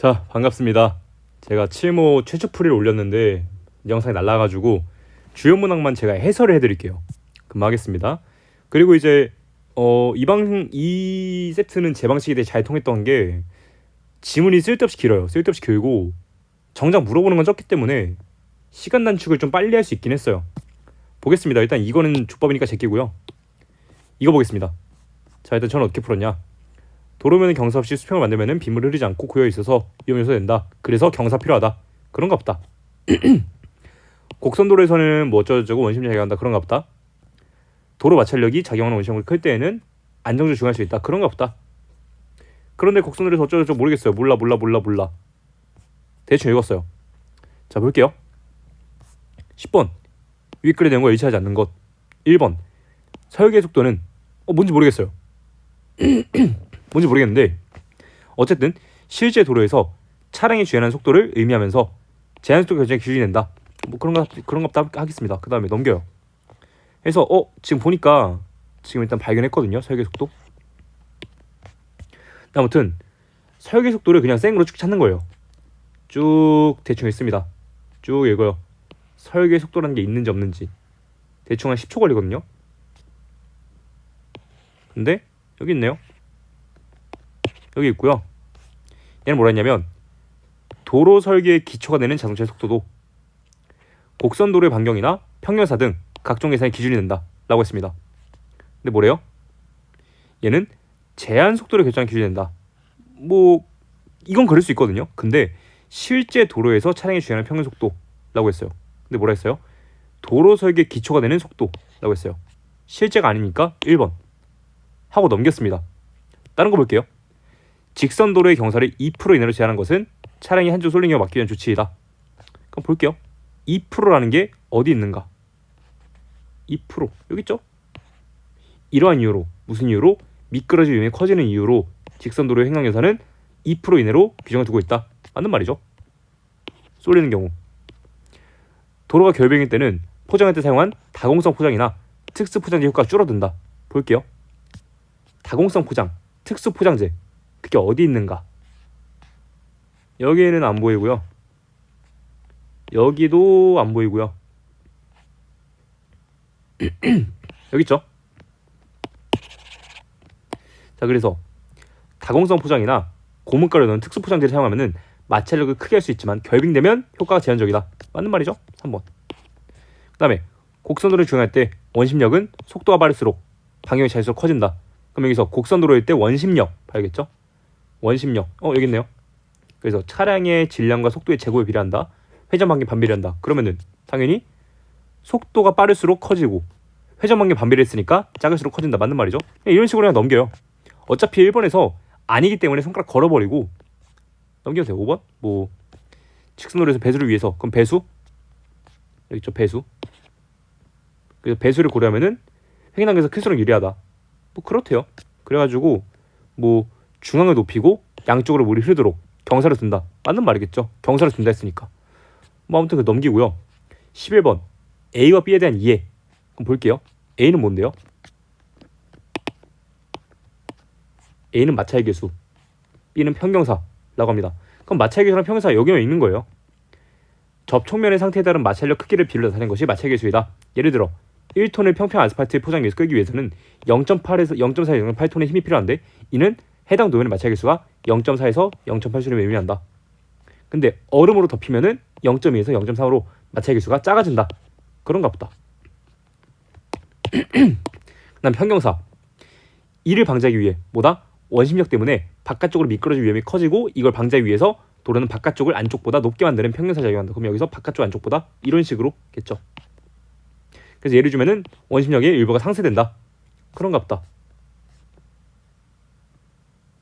자, 반갑습니다. 제가 칠모 최초 풀이를 올렸는데 영상이 날라가지고 주요 문항만 제가 해설을 해드릴게요. 금방 하겠습니다. 그리고 이제 이 세트는 제 방식이 되게 잘 통했던 게 지문이 쓸데없이 길어요. 쓸데없이 길고 정작 물어보는 건 적기 때문에 시간 단축을 좀 빨리 할 수 있긴 했어요. 보겠습니다. 일단 이거는 족밥이니까 제끼고요. 이거 보겠습니다. 자, 일단 저는 어떻게 풀었냐. 도로면 경사 없이 수평을 만들면 빗물이 흐르지 않고 고여 있어서 위험 요소가 된다. 그래서 경사 필요하다. 그런가 보다. 곡선도로에서는 뭐 어쩌고저쩌고 원심 작용한다. 그런가 보다. 도로 마찰력이 작용하는 원심력이 클 때에는 안정적으로 중요할 수 있다. 그런가 보다. 그런데 곡선도로에서 어쩌고저쩌고 모르겠어요. 몰라. 대충 읽었어요. 자, 볼게요. 10번 윗글의 내용과 일치하지 않는 것. 1번 서열계의 속도는 뭔지 모르겠어요. 뭔지 모르겠는데 어쨌든 실제 도로에서 차량이 주행하는 속도를 의미하면서 제한속도 결정의 기준이 된다. 뭐 그런가 하겠습니다. 그 다음에 넘겨요. 그래서 지금 보니까 지금 일단 발견했거든요. 설계 속도. 아무튼 설계 속도를 그냥 생으로 쭉 찾는 거예요. 쭉 대충 읽습니다. 쭉 읽어요. 설계 속도라는 게 있는지 없는지. 대충 한 10초 걸리거든요. 근데 여기 있네요. 여기 있고요. 얘는 뭐라 했냐면 도로 설계의 기초가 되는 자동차의 속도도 곡선도로의 반경이나 평면사 등 각종 계산의 기준이 된다 라고 했습니다. 근데 뭐래요? 얘는 제한 속도를 결정하는 기준이 된다. 뭐 이건 그럴 수 있거든요. 근데 실제 도로에서 차량이 주행하는 평균 속도라고 했어요. 근데 뭐라 했어요? 도로 설계 기초가 되는 속도라고 했어요. 실제가 아니니까 1번 하고 넘겼습니다. 다른 거 볼게요. 직선 도로의 경사를 2% 이내로 제한한 것은 차량이 한쪽 쏠링에 막기 위한 조치이다. 그럼 볼게요. 2%라는 게 어디 있는가? 2% 여기 있죠? 이러한 이유로 무슨 이유로? 미끄러질 위험이 커지는 이유로 직선 도로의 횡단 경사는 2% 이내로 규정을 두고 있다. 맞는 말이죠. 쏠리는 경우 도로가 결빙일 때는 포장할 때 사용한 다공성 포장이나 특수 포장재 효과가 줄어든다. 볼게요. 다공성 포장, 특수 포장재 그게 어디 있는가? 여기에는 안 보이고요. 여기도 안 보이고요. 여기 있죠? 자, 그래서 다공성 포장이나 고무가루 넣은 특수 포장재를 사용하면 마찰력을 크게 할 수 있지만 결빙되면 효과가 제한적이다. 맞는 말이죠? 3번. 그 다음에 곡선도로를 주행할 때 원심력은 속도가 빠를수록 반경이 잘수록 커진다. 그럼 여기서 곡선도로일 때 원심력 봐야겠죠? 원심력 여기 있네요. 그래서 차량의 질량과 속도의 제곱에 비례한다. 회전 반경에 반비례한다. 그러면은 당연히 속도가 빠를수록 커지고 회전 반경에 반비례했으니까 작을수록 커진다. 맞는 말이죠? 이런 식으로 그냥 넘겨요. 어차피 1번에서 아니기 때문에 손가락 걸어버리고 넘겨도 돼요. 5번 뭐 직선도로에서 배수를 위해서 그럼 배수 여기 있죠. 배수. 그래서 배수를 고려하면은 횡단경에서 클수록 유리하다. 뭐 그렇대요. 그래가지고 뭐 중앙을 높이고 양쪽으로 물이 흐르도록 경사를 둔다. 맞는 말이겠죠. 경사를 둔다 했으니까. 뭐 아무튼 그 넘기고요. 11번 A와 B에 대한 이해. 그럼 볼게요. A는 뭔데요? A는 마찰 계수, B는 평경사라고 합니다. 그럼 마찰 계수랑 평경사 여기만 있는 거예요. 접촉면의 상태에 따른 마찰력 크기를 비율로 나타낸 것이 마찰 계수이다. 예를 들어 1톤을 평평 아스팔트 포장위에서 끌기 위해서는 0.8에서 0.4에서 0.8톤의 힘이 필요한데 이는 해당 도면의 마찰 계수가 0.4에서 0.8수를 의미한다. 근데 얼음으로 덮이면은 0.2에서 0.3으로 마찰 계수가 작아진다. 그런가 보다. 그다음 평경사. 이를 방지하기 위해 뭐다? 원심력 때문에 바깥쪽으로 미끄러질 위험이 커지고 이걸 방지하기 위해서 도로는 바깥쪽을 안쪽보다 높게 만드는 평경사 작용한다. 그럼 여기서 바깥쪽 안쪽보다 이런 식으로겠죠. 그래서 예를 주면은 원심력의 일부가 상쇄된다. 그런가 보다.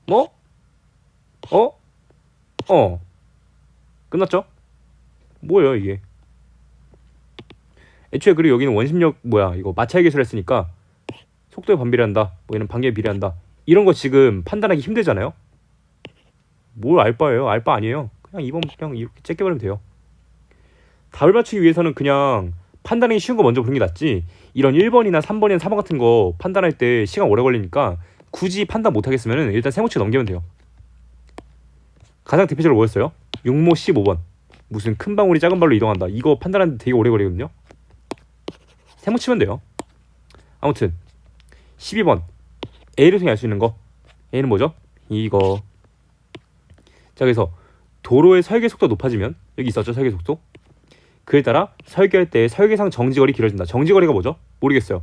뭐? 끝났죠? 뭐예요 이게? 애초에 그리고 여기는 원심력 이거 마찰 계수를 했으니까 속도에 반비례한다. 뭐 얘는 반경에 비례한다. 이런 거 지금 판단하기 힘들잖아요. 뭘 알바예요? 알바 아니에요. 그냥 2번 그냥 이렇게 째껴버리면 돼요. 답을 맞추기 위해서는 그냥 판단하기 쉬운 거 먼저 보는 게 낫지. 이런 1번이나 3번이나 4번 같은 거 판단할 때 시간 오래 걸리니까 굳이 판단 못 하겠으면 일단 세모치 넘기면 돼요. 가장 대표적으로 뭐였어요? 육모 15번. 무슨 큰 방울이 작은 발로 이동한다. 이거 판단하는데 되게 오래 걸리거든요. 세모 치면 돼요. 아무튼 12번. A를 통해 알 수 있는 거. A는 뭐죠? 이거. 자, 그래서 도로의 설계 속도가 높아지면, 여기 있었죠, 설계 속도. 그에 따라 설계할 때 설계상 정지거리 길어진다. 정지거리가 뭐죠? 모르겠어요.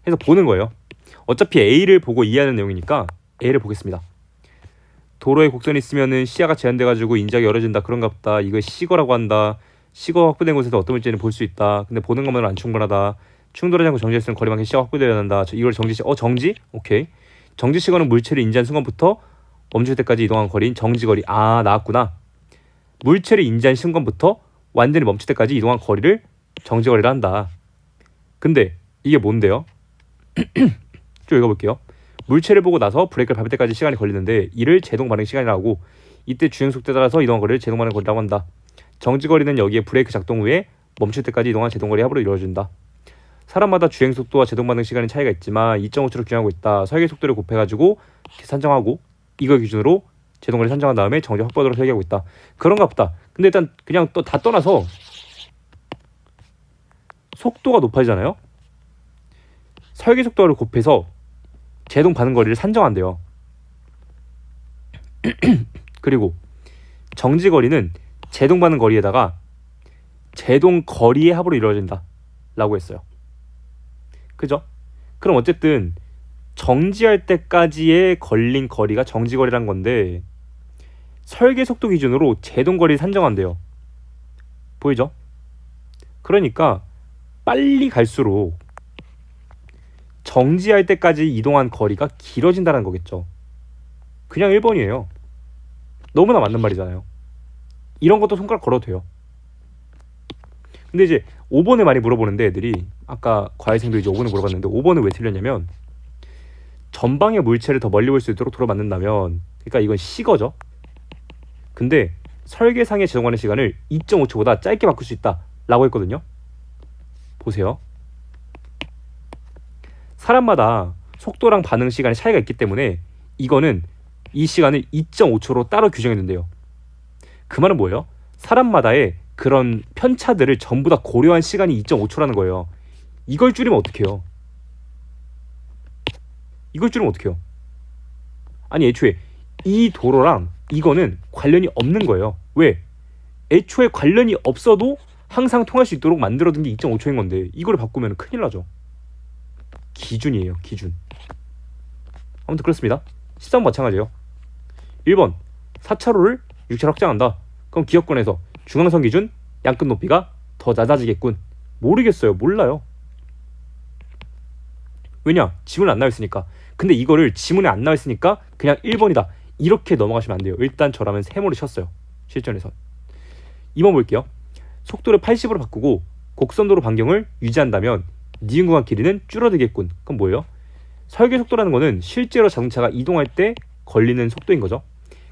해서 보는 거예요. 어차피 A를 보고 이해하는 내용이니까 A를 보겠습니다. 도로에 곡선이 있으면은 시야가 제한돼가지고 인지하기 어려진다. 그런가 보다. 이거 시거라고 한다. 시거 확보된 곳에서 어떤 물체는 볼 수 있다. 근데 보는 것만으로 안 충분하다. 충돌하지 않고 정지했으면 거리만큼 시야가 확보되어야 한다. 이걸 정지. 정지? 오케이. 정지 시거는 물체를 인지한 순간부터 멈출 때까지 이동한 거리인 정지거리. 아, 나왔구나. 물체를 인지한 순간부터 완전히 멈출 때까지 이동한 거리를 정지거리라 한다. 근데 이게 뭔데요? 좀 읽어볼게요. 물체를 보고 나서 브레이크를 밟을 때까지 시간이 걸리는데 이를 제동 반응 시간이라고 하고, 이때 주행 속도에 따라서 이동한 거리를 제동 반응 거리라고 한다. 정지거리는 여기에 브레이크 작동 후에 멈출 때까지 이동한 제동거리 합으로 이루어진다. 사람마다 주행 속도와 제동 반응 시간의 차이가 있지만 2.5초로 규정하고 있다. 설계 속도를 곱해가지고 산정하고 이걸 기준으로 제동거리 산정한 다음에 정지 확보하도록 설계하고 있다. 그런가 보다. 근데 일단 그냥 또 다 떠나서 속도가 높아지잖아요. 설계 속도를 곱해서 제동 반응 거리를 산정한대요. 그리고 정지 거리는 제동 반응 거리에다가 제동 거리의 합으로 이루어진다 라고 했어요. 그죠? 그럼 어쨌든 정지할 때까지의 걸린 거리가 정지 거리란 건데 설계 속도 기준으로 제동 거리를 산정한대요. 보이죠? 그러니까 빨리 갈수록 정지할 때까지 이동한 거리가 길어진다는 거겠죠. 그냥 1번이에요. 너무나 맞는 말이잖아요. 이런 것도 손가락 걸어도 돼요. 근데 이제 5번에 많이 물어보는데 애들이, 아까 과외생도 이제 5번에 물어봤는데 5번은 왜 틀렸냐면, 전방의 물체를 더 멀리 볼 수 있도록 도로 만든다면, 그러니까 이건 시거죠. 근데 설계상의 제동하는 시간을 2.5초보다 짧게 바꿀 수 있다 라고 했거든요. 보세요. 사람마다 속도랑 반응 시간의 차이가 있기 때문에 이거는 이 시간을 2.5초로 따로 규정했는데요. 그 말은 뭐예요? 사람마다의 그런 편차들을 전부 다 고려한 시간이 2.5초라는 거예요. 이걸 줄이면 어떡해요? 이걸 줄이면 어떡해요? 아니, 애초에 이 도로랑 이거는 관련이 없는 거예요. 왜? 애초에 관련이 없어도 항상 통할 수 있도록 만들어둔 게 2.5초인 건데 이걸 바꾸면 큰일 나죠. 기준이에요, 기준. 아무튼 그렇습니다. 13번 마찬가지예요. 1번 4차로를 6차로 확장한다. 그럼 기업권에서 중앙선 기준 양끝 높이가 더 낮아지겠군. 모르겠어요. 몰라요. 왜냐? 지문에 안 나와있으니까. 근데 이거를 지문에 안 나와있으니까 그냥 1번이다 이렇게 넘어가시면 안 돼요. 일단 저라면 세모를 쳤어요. 실전에서. 2번 볼게요. 속도를 80으로 바꾸고 곡선도로 반경을 유지한다면 니은 구간 길이는 줄어들겠군. 그럼 뭐예요? 설계 속도라는 거는 실제로 자동차가 이동할 때 걸리는 속도인 거죠.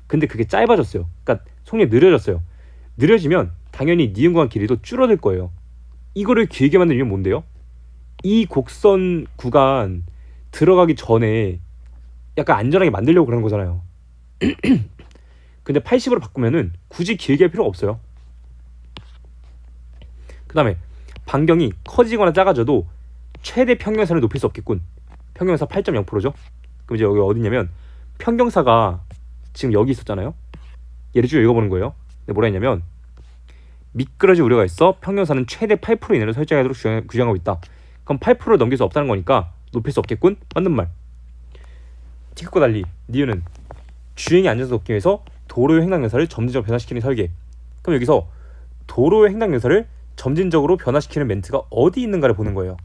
근데 그게 짧아졌어요. 그러니까 속력이 느려졌어요. 느려지면 당연히 니은 구간 길이도 줄어들 거예요. 이거를 길게 만든 이유는 뭔데요? 이 곡선 구간 들어가기 전에 약간 안전하게 만들려고 그러는 거잖아요. 근데 80으로 바꾸면은 굳이 길게 할 필요가 없어요. 그 다음에 반경이 커지거나 작아져도 최대 평경사를 높일 수 없겠군. 평경사 8.0%죠. 그럼 이제 여기 어디냐면 평경사가 지금 여기 있었잖아요. 얘를 쭉 읽어보는 거예요. 근데 뭐라 했냐면 미끄러질 우려가 있어 평경사는 최대 8% 이내로 설정하도록 규정하고 있다. 그럼 8%를 넘길 수 없다는 거니까 높일 수 없겠군. 맞는 말. 티켓과 달리 니은은 주행의 안전성 높기 위해서 도로의 횡단경사를 점진적으로 변화시키는 설계. 그럼 여기서 도로의 횡단경사를 점진적으로 변화시키는 멘트가 어디 있는가를 보는 거예요.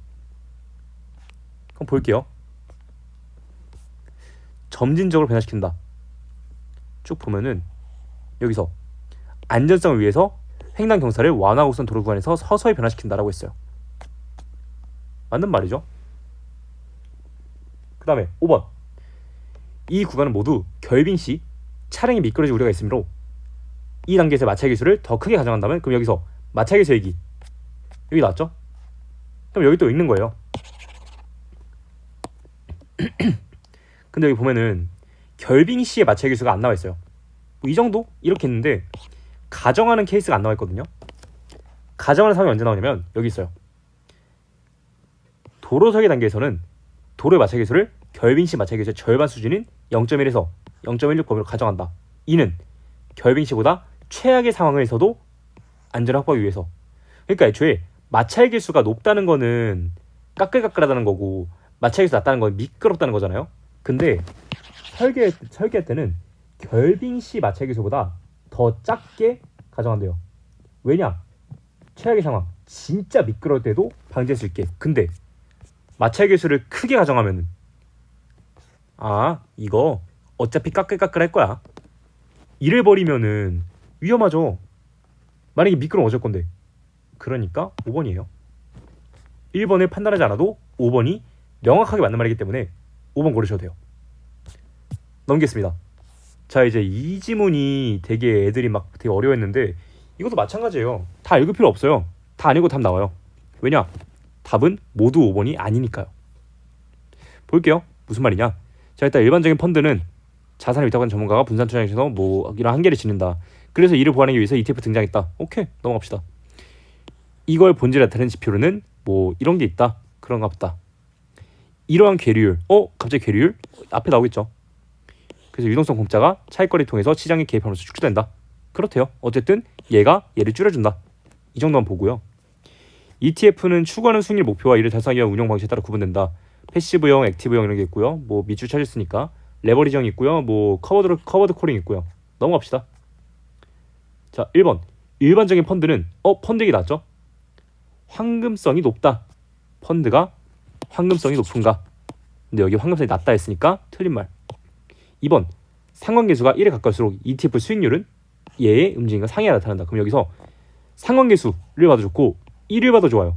그럼 볼게요. 점진적으로 변화시킨다. 쭉 보면은 여기서 안전성을 위해서 횡단경사를 완화곡선 도로 구간에서 서서히 변화시킨다라고 했어요. 맞는 말이죠. 그 다음에 5번. 이 구간은 모두 결빙 시 차량이 미끄러질 우려가 있으므로 이 단계에서 마찰 기술을 더 크게 가정한다면, 그럼 여기서 마찰 기술 얘기 여기 나왔죠? 그럼 여기 또 읽는 거예요. 근데 여기 보면은 결빙 시의 마찰 기술가 안 나와 있어요. 뭐 이 정도? 이렇게 있는데 가정하는 케이스가 안 나와 있거든요. 가정하는 상황이 언제 나오냐면 여기 있어요. 도로 설계 단계에서는 도로의 마찰 계수를 결빙시 마찰 계수의 절반 수준인 0.1에서 0.16 범위로 가정한다. 이는 결빙시보다 최악의 상황에서도 안전을 확보하기 위해서. 그러니까 애초에 마찰 계수가 높다는 거는 까끌까끌하다는 거고 마찰 계수 낮다는 건 미끄럽다는 거잖아요. 근데 설계할 때는 결빙시 마찰 계수보다 더 작게 가정한대요. 왜냐? 최악의 상황, 진짜 미끄러울 때도 방지할 수 있게. 근데 마찰 계수를 크게 가정하면은 이거 어차피 까끌까끌할 거야. 이래 버리면은 위험하죠. 만약에 미끄러우면 어쩔 건데. 그러니까 5번이에요. 1번을 판단하지 않아도 5번이 명확하게 맞는 말이기 때문에 5번 고르셔도 돼요. 넘기겠습니다. 자, 이제 이 지문이 되게 애들이 막 되게 어려워했는데 이것도 마찬가지예요. 다 읽을 필요 없어요. 다 안 읽고 답 나와요. 왜냐? 답은 모두 5번이 아니니까요. 볼게요. 무슨 말이냐? 자, 일단 일반적인 펀드는 자산을 위탁한 전문가가 분산 투자에서 뭐 이런 한계를 지닌다. 그래서 이를 보완하기 위해서 ETF 등장했다. 오케이, 넘어갑시다. 이걸 본질에 나타내는 지표로는 뭐 이런 게 있다. 그런가 보다. 이러한 괴리율. 갑자기 괴리율? 앞에 나오겠죠. 그래서 유동성 공짜가 차익거래를 통해서 시장에 개입하면서 축소된다. 그렇대요. 어쨌든 얘가 얘를 줄여준다. 이 정도만 보고요. ETF는 추구하는 수익률 목표와 이를 달성하기 위한 운영 방식에 따라 구분된다. 패시브형, 액티브형 이런 게 있고요. 뭐 밑줄 찾았으니까 레버리지형 있고요. 뭐 커버드 콜링 있고요. 넘어갑시다. 자, 1번. 일반적인 펀드는 펀드 얘기 나왔죠? 황금성이 높다. 펀드가 황금성이 높은가? 근데 여기 황금성이 낮다 했으니까 틀린 말. 2번. 상관계수가 1에 가까울수록 ETF 수익률은 얘의 움직임과 상이하 나타난다. 그럼 여기서 상관계수를 봐도 좋고 1을 봐도 좋아요.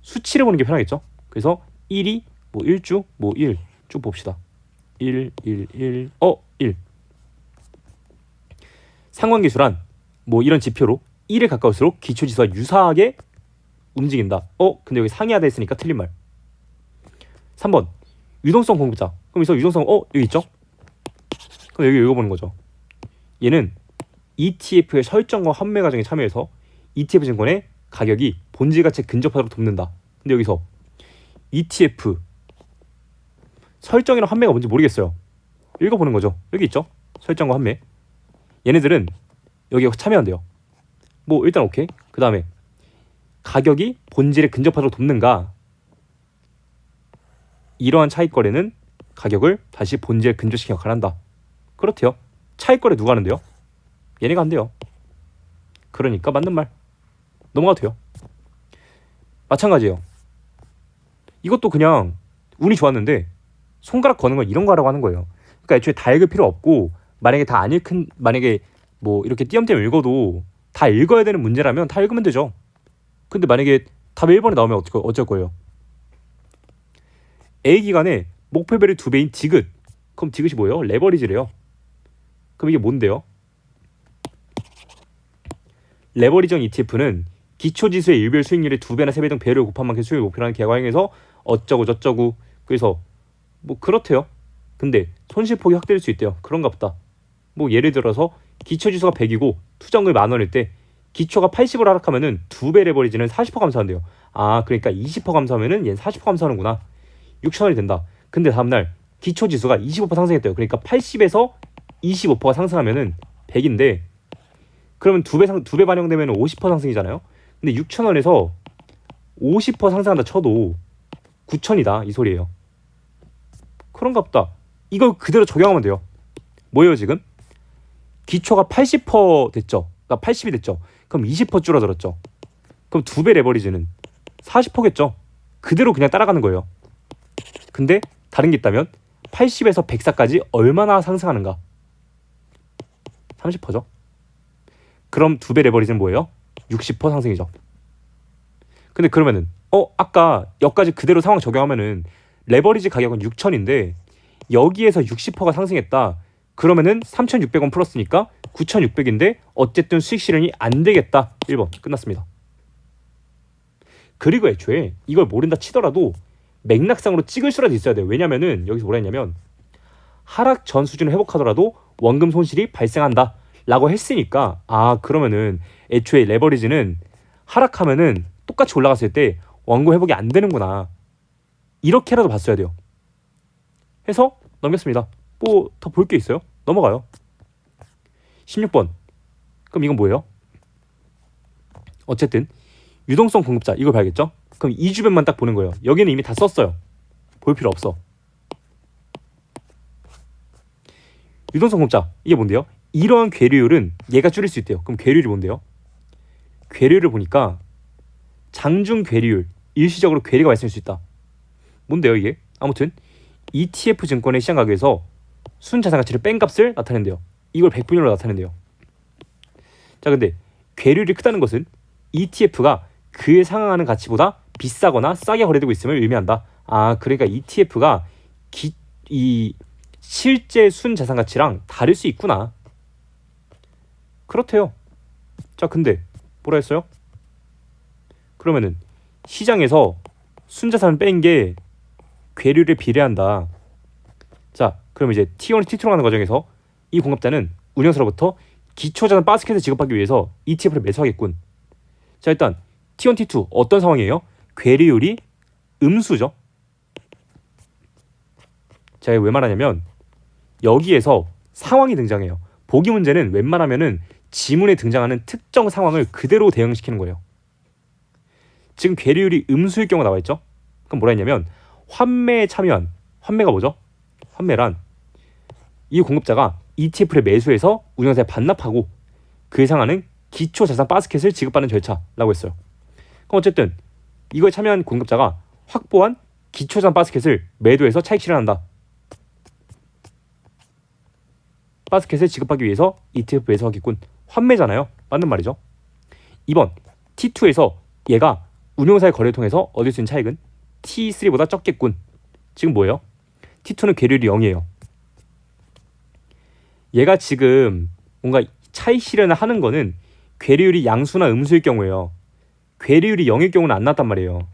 수치를 보는 게 편하겠죠? 그래서 1이 뭐 1주 뭐 1 쭉 봅시다. 1 상관계수란 뭐 이런 지표로 1에 가까울수록 기초지수와 유사하게 움직인다. 근데 여기 상이하다 했으니까 틀린 말. 3번. 유동성 공급자. 그럼 여기서 유동성 여기 있죠? 그럼 여기 읽어보는 거죠. 얘는 ETF의 설정과 환매 과정에 참여해서 ETF 증권의 가격이 본질 가치에 근접하도록 돕는다. 근데 여기서 ETF 설정이랑 환매가 뭔지 모르겠어요. 읽어보는 거죠. 여기 있죠? 설정과 환매. 얘네들은 여기에 참여한대요. 뭐 일단 오케이. 그 다음에 가격이 본질에 근접하도록 돕는가? 이러한 차익거래는 가격을 다시 본질에 근접시키는 역할을 한다. 그렇대요. 차익거래 누가 하는데요? 얘네가 한대요. 그러니까 맞는 말. 넘어가도 돼요. 마찬가지예요. 이것도 그냥 운이 좋았는데 손가락 거는 건 이런 거 하라고 하는 거예요. 그러니까 애초에 다 읽을 필요 없고 만약에 뭐 이렇게 띄엄띄엄 읽어도 다 읽어야 되는 문제라면 다 읽으면 되죠. 근데 만약에 답 1번에 나오면 어쩔 거예요? A기간에 목표배를 2배인 디귿. 그럼 디귿이 뭐예요? 레버리지래요. 그럼 이게 뭔데요? 레버리지형 ETF는 기초지수의 일별 수익률의 2배나 3배 등 배를 곱한 만큼 수익을 목표로 하는 계획화행에서 어쩌고 저쩌고. 그래서 뭐 그렇대요. 근데 손실폭이 확대될 수 있대요. 그런가 보다. 뭐 예를 들어서 기초지수가 100이고 투자금이 10,000원일 때 기초가 80으로 하락하면은 2배 레버리지는 40% 감소한대요. 그러니까 20% 감소하면은 얘는 40% 감소하는구나. 6,000원이 된다. 근데 다음날 기초지수가 25% 상승했대요. 그러니까 80에서 25%가 상승하면은 100인데 그러면 2배 반영되면 50% 상승이잖아요. 근데 6,000원에서 50% 상승한다 쳐도 9,000이다 이 소리예요. 그런가 보다. 이걸 그대로 적용하면 돼요. 뭐예요 지금? 기초가 80% 됐죠. 그러니까 80이 됐죠. 그럼 20% 줄어들었죠. 그럼 2배 레버리지는 40%겠죠. 그대로 그냥 따라가는 거예요. 근데 다른 게 있다면 80에서 104까지 얼마나 상승하는가? 30%죠. 그럼 2배 레버리지는 뭐예요? 60% 상승이죠. 근데 그러면은 아까 여기까지 그대로 상황 적용하면은 레버리지 가격은 6,000인데 여기에서 60%가 상승했다. 그러면은 3,600원 플러스니까 9,600인데 어쨌든 수익 실현이 안 되겠다. 1번 끝났습니다. 그리고 애초에 이걸 모른다 치더라도 맥락상으로 찍을 수라도 있어야 돼요. 왜냐면은 여기서 뭐라 했냐면 하락 전 수준을 회복하더라도 원금 손실이 발생한다 라고 했으니까, 아 그러면은 애초에 레버리지는 하락하면은 똑같이 올라갔을 때 원금 회복이 안 되는구나, 이렇게라도 봤어야 돼요. 해서 넘겼습니다. 뭐 더 볼 게 있어요? 넘어가요. 16번. 그럼 이건 뭐예요? 어쨌든 유동성 공급자, 이걸 봐야겠죠? 그럼 이 주변만 딱 보는 거예요. 여기는 이미 다 썼어요. 볼 필요 없어. 유동성 공급자, 이게 뭔데요? 이러한 괴류율은 얘가 줄일 수 있대요. 그럼 괴류율이 뭔데요? 괴류율을 보니까 장중 괴류율, 일시적으로 괴리가 발생할 수 있다. 뭔데요 이게? 아무튼 ETF 증권의 시장 가격에서 순자산 가치를 뺀 값을 나타낸대요. 이걸 100분율로 나타낸대요. 자, 근데 괴류율이 크다는 것은 ETF가 그에 상응하는 가치보다 비싸거나 싸게 거래되고 있음을 의미한다. 아, 그러니까 ETF가 이 실제 순자산 가치랑 다를 수 있구나. 그렇대요. 자, 근데 뭐라 했어요? 그러면은 시장에서 순자산을 뺀 게 괴류를 비례한다. 자, 그럼 이제 T1, T2로 가는 과정에서 이 공급자는 운영사로부터 기초자산 바스켓을 지급하기 위해서 ETF를 매수하겠군. 자, 일단 T1, T2 어떤 상황이에요? 괴류율이 음수죠. 자, 왜 말하냐면 여기에서 상황이 등장해요. 보기 문제는 웬만하면은 지문에 등장하는 특정 상황을 그대로 대응시키는 거예요. 지금 괴류율이 음수일 경우가 나와 있죠. 그럼 뭐라 했냐면 환매에 참여한, 환매가 뭐죠? 환매란 이 공급자가 ETF를 매수해서 운영사에 반납하고 그에 상하는 기초자산 바스켓을 지급받는 절차라고 했어요. 그럼 어쨌든 이거에 참여한 공급자가 확보한 기초자산 바스켓을 매도해서 차익 실현한다. 바스켓을 지급하기 위해서 ETF 매수하겠군. 환매잖아요. 맞는 말이죠. 2번 T2에서 얘가 운용사의 거래를 통해서 얻을 수 있는 차익은 T3보다 적겠군. 지금 뭐예요? T2는 괴류율이 0이에요. 얘가 지금 뭔가 차익 실현을 하는 거는 괴류율이 양수나 음수일 경우예요. 괴류율이 0일 경우는 안 나왔단 말이에요.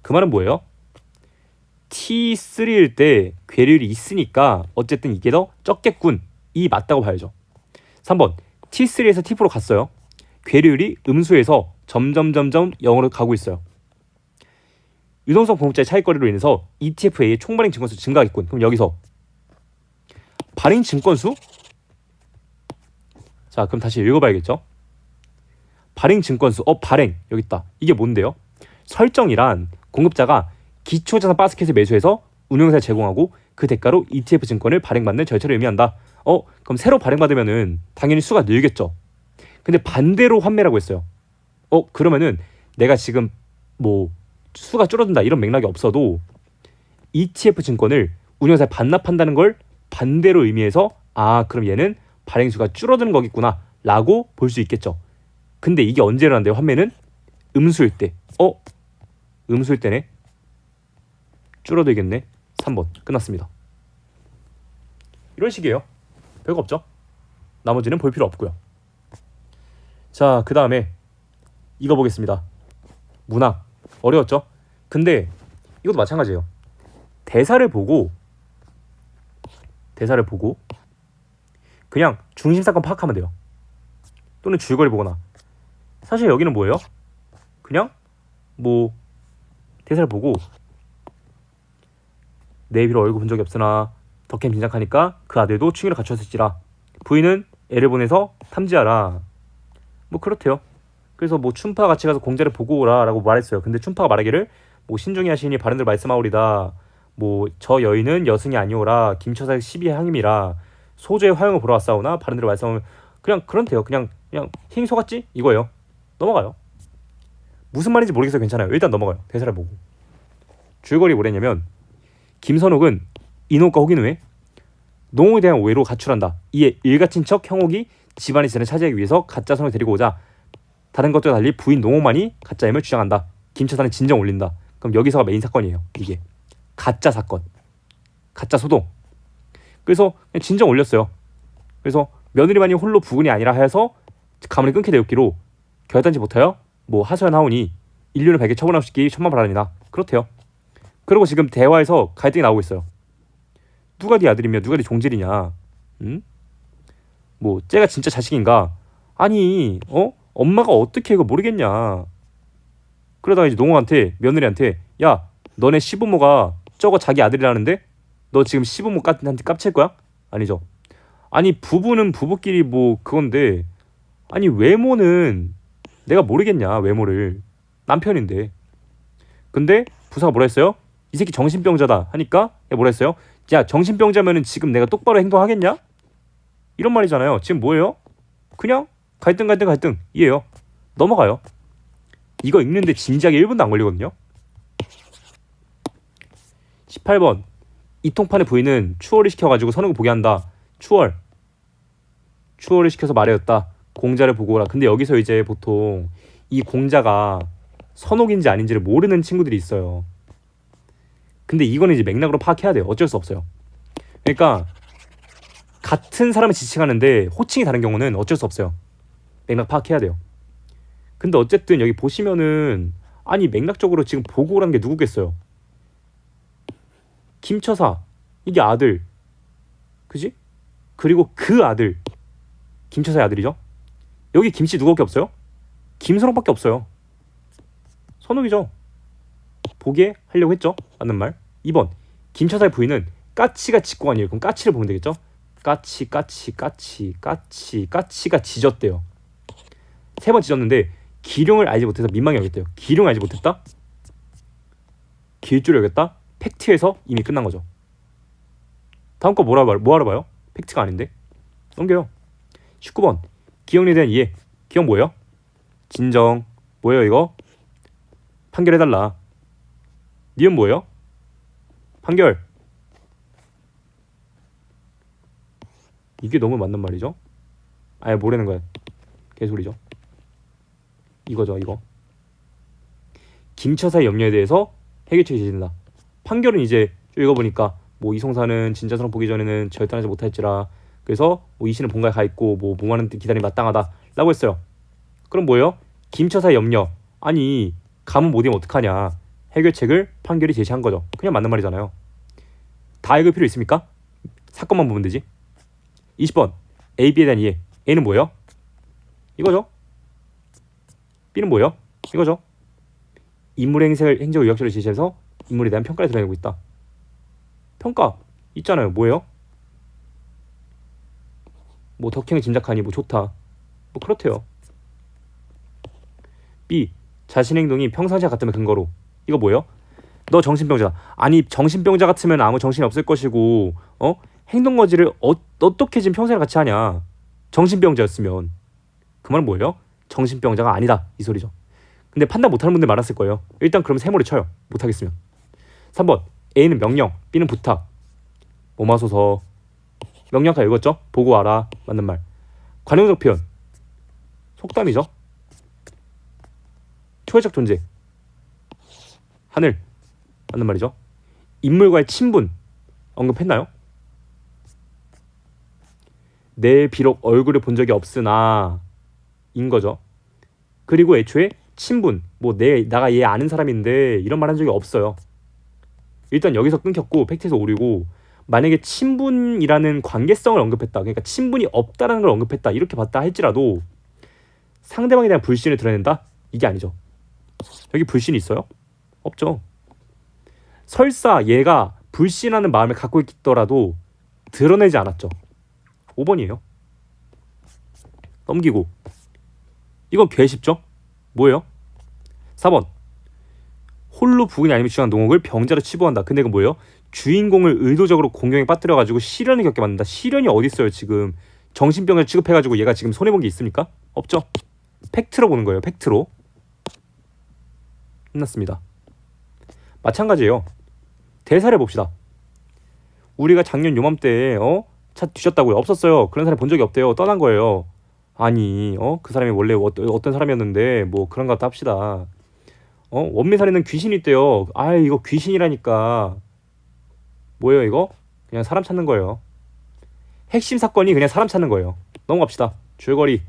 그 말은 뭐예요? T3일 때 괴류율이 있으니까 어쨌든 이게 더 적겠군. 이 맞다고 봐야죠. 3번 T3에서 T4로 갔어요. 괴류율이 음수에서 점점 0으로 가고 있어요. 유동성 공급자의 차익거래로 인해서 ETF의 총발행 증권수 증가하겠군. 그럼 여기서 발행 증권수? 자, 그럼 다시 읽어봐야겠죠. 발행 증권수, 발행 여기 있다. 이게 뭔데요? 설정이란 공급자가 기초자산 바스켓을 매수해서 운용사에 제공하고 그 대가로 ETF 증권을 발행받는 절차를 의미한다. 그럼 새로 발행받으면은 당연히 수가 늘겠죠. 근데 반대로 환매라고 했어요. 그러면은 내가 지금 뭐 수가 줄어든다 이런 맥락이 없어도 ETF 증권을 운용사에 반납한다는 걸 반대로 의미해서 그럼 얘는 발행수가 줄어드는 거겠구나 라고 볼 수 있겠죠. 근데 이게 언제 일어난대요? 환매는 음수일 때. 음수일 때네. 줄어들겠네. 3번 끝났습니다. 이런 식이에요. 별거 없죠. 나머지는 볼 필요 없고요. 자, 그 다음에 이거 보겠습니다. 문학 어려웠죠? 근데 이것도 마찬가지예요. 대사를 보고 그냥 중심사건 파악하면 돼요. 또는 줄거리 보거나. 사실 여기는 뭐예요? 그냥 뭐 대사를 보고 내 비로 얼굴 본 적이 없으나 덕캠 빈작하니까 그 아들도 충의를 갖추었을지라 부인은 애를 보내서 탐지하라. 뭐 그렇대요. 그래서 뭐 춘파 같이 가서 공자를 보고 오라 라고 말했어요. 근데 춘파가 말하기를 뭐 신중히 하시니 바른들 말씀하오리다. 뭐 저 여인은 여승이 아니오라. 김처사의 12의 항임이라. 소주의 화영을 보러 왔사오나 바른들 말씀하면 그냥 그런데요. 그냥 힝 속았지? 이거예요. 넘어가요. 무슨 말인지 모르겠어요. 괜찮아요. 일단 넘어가요. 대사를 보고. 줄거리 뭐랬냐면 김선옥은 인옥과 혹인 후에 농옥에 대한 오해로 가출한다. 이에 일가친척 형옥이 집안의 재산을 차지하기 위해서 가짜 선을 데리고 오자 다른 것들과 달리 부인 농옥만이 가짜임을 주장한다. 김처사는 진정 올린다. 그럼 여기서가 메인 사건이에요. 이게 가짜 사건, 가짜 소동. 그래서 진정 올렸어요. 그래서 며느리만이 홀로 부군이 아니라 하여서 가문이 끊게 되었기로 결단지 못하여 뭐 하소연하오니 인륜을 밝게 처분하시기 천만바라니나. 그렇대요. 그리고 지금 대화에서 갈등이 나오고 있어요. 누가 네 아들이며 누가 네 종질이냐? 응? 뭐 쟤가 진짜 자식인가? 아니 엄마가 어떻게 이거 모르겠냐? 그러다가 이제 농어한테 며느리한테 야 너네 시부모가 저거 자기 아들이라는데 너 지금 시부모한테 깝칠 거야? 아니죠. 아니 부부는 부부끼리 뭐 그건데 아니 외모는 내가 모르겠냐 외모를 남편인데 근데 부사가 뭐라 했어요? 이 새끼 정신병자다 하니까 뭐라 했어요? 야 정신병자면은 지금 내가 똑바로 행동하겠냐? 이런 말이잖아요. 지금 뭐예요? 그냥 갈등 이에요. 넘어가요. 이거 읽는데 진지하게 1분도 안 걸리거든요. 18번 이통판의 부인은 추월을 시켜가지고 선욱을 보게 한다. 추월을 시켜서 말하였다. 공자를 보고 오라. 근데 여기서 이제 보통 이 공자가 선옥인지 아닌지를 모르는 친구들이 있어요. 근데 이거는 이제 맥락으로 파악해야 돼요. 어쩔 수 없어요. 그러니까 같은 사람을 지칭하는데 호칭이 다른 경우는 어쩔 수 없어요. 맥락 파악해야 돼요. 근데 어쨌든 여기 보시면은 아니 맥락적으로 지금 보고 오라는 게 누구겠어요? 김처사 이게 아들 그지? 그리고 그 아들 김처사의 아들이죠. 여기 김씨 누구밖에 없어요? 김선옥밖에 없어요. 선옥이죠. 보게 하려고 했죠. 맞는 말. 2번 김처사의 부인은 까치가 짖고 아니에요. 그럼 까치를 보면 되겠죠. 까치가 짖었대요. 3번 짖었는데 기룡을 알지 못해서 민망히 여겼대요. 기룡을 알지 못했다? 길줄을 여겼다? 팩트에서 이미 끝난 거죠. 다음 거 뭐하러 봐요? 팩트가 아닌데. 넘겨요. 19번 기형에 대한 이해. 기형 뭐예요? 진정. 뭐예요 이거? 판결해달라. 니은 뭐예요? 판결. 이게 너무 맞는 말이죠? 아예 뭐라는 거야? 개소리죠. 이거죠 이거. 김처사의 염려에 대해서 해결책이 제시된다. 판결은 이제 읽어보니까 뭐 이송사는 진짜선을 보기 전에는 절단하지 못할지라 그래서 뭐 이씨는 본가에 가 있고 뭐 몸하는 기다림이 마땅하다 라고 했어요. 그럼 뭐예요? 김처사의 염려. 아니 가문 못 읽으면 어떡하냐. 해결책을 판결이 제시한 거죠. 그냥 맞는 말이잖아요. 다 읽을 필요 있습니까? 사건만 보면 되지. 20번 A, B에 대한 이해. A는 뭐예요? 이거죠. B는 뭐예요? 이거죠. 인물의 행적 의학적으로 제시해서 인물에 대한 평가를 드러내고 있다. 평가 있잖아요. 뭐예요? 뭐 덕행을 짐작하니 뭐 좋다. 뭐 그렇대요. B. 자신 행동이 평상시와 같으면 근거로. 이거 뭐예요? 너 정신병자다. 아니 정신병자 같으면 아무 정신이 없을 것이고 행동거지를 어떻게 지금 평생을 같이 하냐. 정신병자였으면. 그 말은 뭐예요? 정신병자가 아니다 이 소리죠. 근데 판단 못하는 분들 많았을 거예요. 일단 그럼 세모를 쳐요. 못하겠으면. 3번 A는 명령, B는 부탁. 몸하소서. 명령 아까 읽었죠? 보고 와라. 맞는 말. 관용적 표현. 속담이죠. 초회적 존재. 하늘. 맞는 말이죠. 인물과의 친분. 언급했나요? 내 비록 얼굴을 본 적이 없으나 인 거죠. 그리고 애초에 친분. 뭐 나가 얘 아는 사람인데 이런 말 한 적이 없어요. 일단 여기서 끊겼고 팩트에서 오류고 만약에 친분이라는 관계성을 언급했다. 그러니까 친분이 없다라는 걸 언급했다. 이렇게 봤다 할지라도 상대방에 대한 불신을 드러낸다? 이게 아니죠. 여기 불신이 있어요? 없죠. 설사 얘가 불신하는 마음을 갖고 있더라도 드러내지 않았죠. 5번이에요. 넘기고. 이건 개 쉽죠? 뭐예요? 4번 홀로 부인이 아니면 주장한 농옥을 병자로 치부한다. 근데 이건 뭐예요? 주인공을 의도적으로 공경에 빠뜨려가지고 시련을 겪게 만든다. 시련이 어딨어요 지금. 정신병을 취급해가지고 얘가 지금 손해본 게 있습니까? 없죠. 팩트로 보는 거예요. 팩트로. 끝났습니다. 마찬가지예요. 대사를 봅시다. 우리가 작년 요맘때 차 뒤졌다고요? 없었어요. 그런 사람 본 적이 없대요. 떠난 거예요. 아니 그 사람이 원래 어떤 사람이었는데 뭐 그런 것 같다 합시다. 원미산에는 귀신이 있대요. 아 이거 귀신이라니까. 뭐예요 이거? 그냥 사람 찾는 거예요. 핵심 사건이 그냥 사람 찾는 거예요. 넘어갑시다. 줄거리.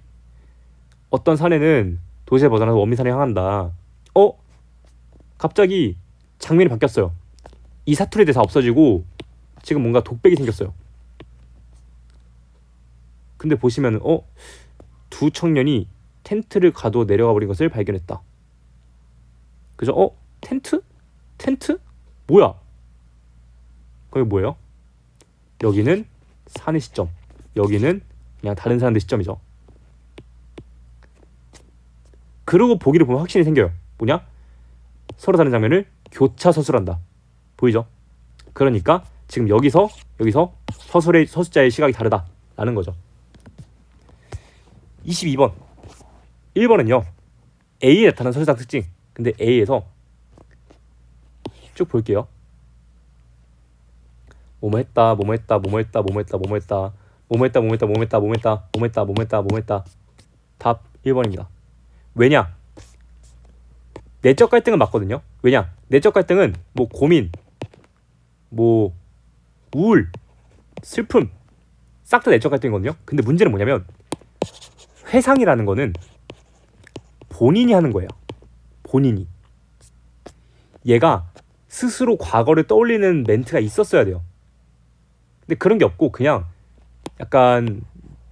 어떤 사내는 도시에 벗어나서 원미산에 향한다. 갑자기 장면이 바뀌었어요. 이 사투리 대사 없어지고 지금 뭔가 독백이 생겼어요. 근데 보시면은 두 청년이 텐트를 가두어 내려가 버린 것을 발견했다. 그죠? 텐트? 텐트? 뭐야? 거기 뭐예요? 여기는 산의 시점, 여기는 그냥 다른 사람들 시점이죠. 그러고 보기를 보면 확신이 생겨요. 뭐냐? 서로 다른 장면을 교차 서술한다. 보이죠? 그러니까 지금 여기서 서술자의 시각이 다르다라는 거죠. 22번 1번은요 A에 나타난 서술상 특징. 근데 A에서 쭉 볼게요. 뭐뭐 했다, 뭐뭐 했다, 뭐뭐 했다, 뭐뭐 했다, 뭐뭐 했다, 뭐뭐 했다, 뭐뭐 했다, 뭐뭐 했다, 뭐뭐 했다, 뭐뭐 했다, 뭐뭐 했다, 뭐뭐 했다. 답 1번입니다. 왜냐? 내적 갈등은 맞거든요. 왜냐? 내적 갈등은 뭐 고민, 뭐 우울, 슬픔 싹 다 내적 갈등이거든요. 근데 문제는 뭐냐면 회상이라는 거는 본인이 하는 거예요. 본인이. 얘가 스스로 과거를 떠올리는 멘트가 있었어야 돼요. 근데 그런 게 없고 그냥 약간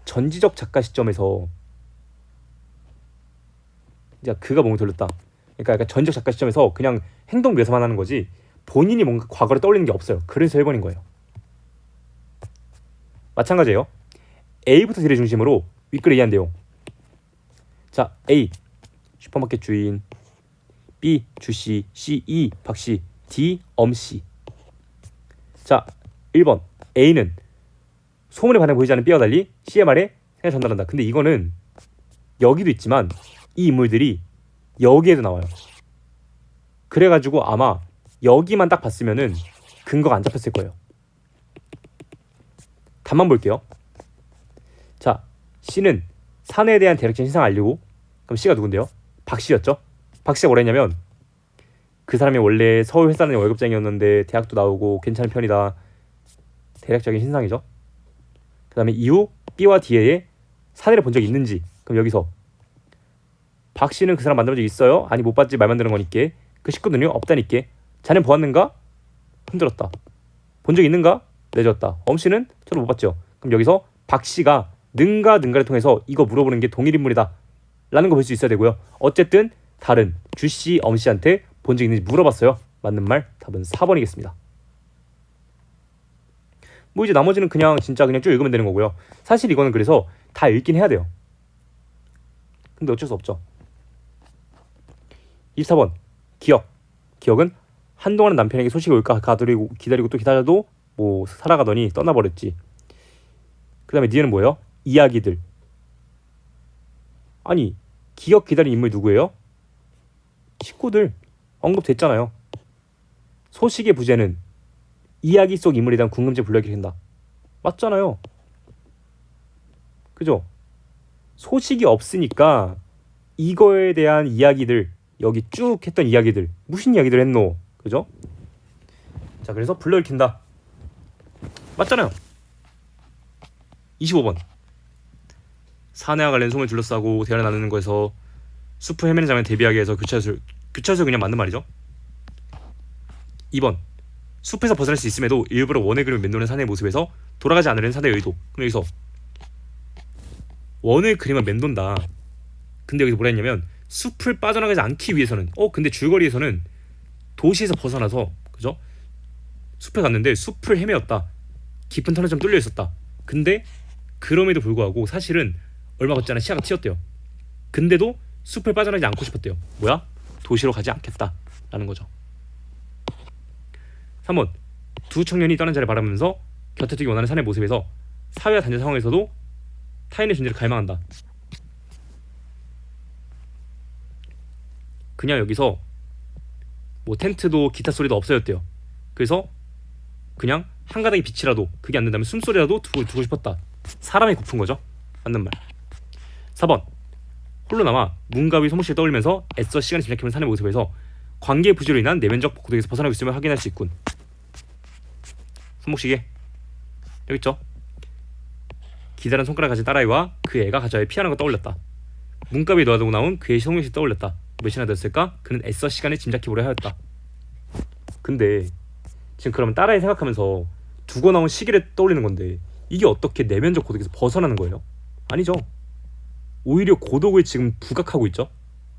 전지적 작가 시점에서 이제 그가 몸을 돌렸다. 그러니까 약간 전지적 작가 시점에서 그냥 행동 묘사만 하는 거지 본인이 뭔가 과거를 떠올리는 게 없어요. 그래서 1번인 거예요. 마찬가지예요. A부터 D를 중심으로 윗글에 이해한 내용. 자, A 슈퍼마켓 주인, B 주씨, C E 박씨, D 엄씨. 자, 1번 A는 소문의 반응 보이지 않는 B와 달리 C의 말에 생각을 전달한다. 근데 이거는 여기도 있지만 이 인물들이 여기에도 나와요. 그래가지고 아마 여기만 딱 봤으면은 근거가 안 잡혔을 거예요. 답만 볼게요. 자, C는 사내에 대한 대략적인 신상을 알리고, 그럼 C가 누군데요? 박씨였죠? 박씨가 뭐라 했냐면 그 사람이 원래 서울 회사 다니는 월급쟁이였는데 대학도 나오고 괜찮은 편이다. 대략적인 신상이죠. 그 다음에 이후 B와 D에 사내를 본 적이 있는지. 그럼 여기서 박씨는 그 사람 만나본 적 있어요? 아니 못 봤지 말만 드는 거니까. 그 식구들은요? 없다니까. 자넨 보았는가? 흔들었다. 본 적 있는가? 내줬다. 엄씨는 저도 못 봤죠. 그럼 여기서 박씨가 능가를 통해서 이거 물어보는 게 동일 인물이다 라는 거 볼 수 있어야 되고요. 어쨌든 다른 주씨, 엄씨한테 본 적 있는지 물어봤어요. 맞는 말 답은 4번이겠습니다. 뭐 이제 나머지는 그냥 진짜 그냥 쭉 읽으면 되는 거고요. 사실 이거는 그래서 다 읽긴 해야 돼요. 근데 어쩔 수 없죠. 24번 기억은 한동안 남편에게 소식이 올까 기다리고 또 기다려도 뭐 살아가더니 떠나버렸지. 그 다음에 니은 뭐예요? 이야기들. 아니 기억 기다린 인물 누구예요? 식구들 언급됐잖아요. 소식의 부재는 이야기 속 인물에 대한 궁금증을 불러일으킨다. 맞잖아요. 그죠? 소식이 없으니까 이거에 대한 이야기들, 여기 쭉 했던 이야기들, 무슨 이야기들 했노? 그죠? 자, 그래서 불러일으킨다. 맞잖아요. 25번 사내와 관련 소문을 둘러싸고 대화를 나누는 거에서 숲을 헤매는 장면 대비하기 위해서 교차술 그냥 맞는 말이죠. 2번 숲에서 벗어날 수 있음에도 일부러 원을 그리며 맴도는 사내의 모습에서 돌아가지 않으려는 사내의 의도. 그럼 여기서 원을 그리면 맴돈다. 근데 여기서 뭐라 했냐면 숲을 빠져나가지 않기 위해서는 근데 줄거리에서는 도시에서 벗어나서 그죠? 숲에 갔는데 숲을 헤매었다. 깊은 터널이 좀 뚫려 있었다. 근데 그럼에도 불구하고 사실은 얼마 걷지 않아 시야가 트였대요. 근데도 숲을 빠져나가지 않고 싶었대요. 뭐야? 도시로 가지 않겠다라는 거죠. 3번 두 청년이 떠난 자를 바라보면서 곁에 두기 원하는 사내의 모습에서 사회와 단절 상황에서도 타인의 존재를 갈망한다. 그냥 여기서 뭐 텐트도 기타 소리도 없어졌대요. 그래서 그냥 한 가닥의 빛이라도 그게 안 된다면 숨소리라도 두고 싶었다. 사람이 고픈 거죠. 맞는 말. 4번 홀로 남아 문과 위 소모씨를 떠올리면서 애써 시간을 짐작해보는 사내의 모습에서 관계의 부재로 인한 내면적 고독에서 벗어나고 있음을 확인할 수 있군. 손목시계 여기 있죠. 기다란 손가락 가진 딸아이와 그 애가 가져야 피하는 걸 떠올렸다. 문갑에 놓아두고 나온 그의 손목시 떠올렸다. 몇이나 됐을까? 그는 애써 시간을 짐작해보려 하였다. 근데 지금 그러면 딸아이 생각하면서 두고 나온 시기를 떠올리는 건데 이게 어떻게 내면적 고독에서 벗어나는 거예요? 아니죠. 오히려 고독을 지금 부각하고 있죠.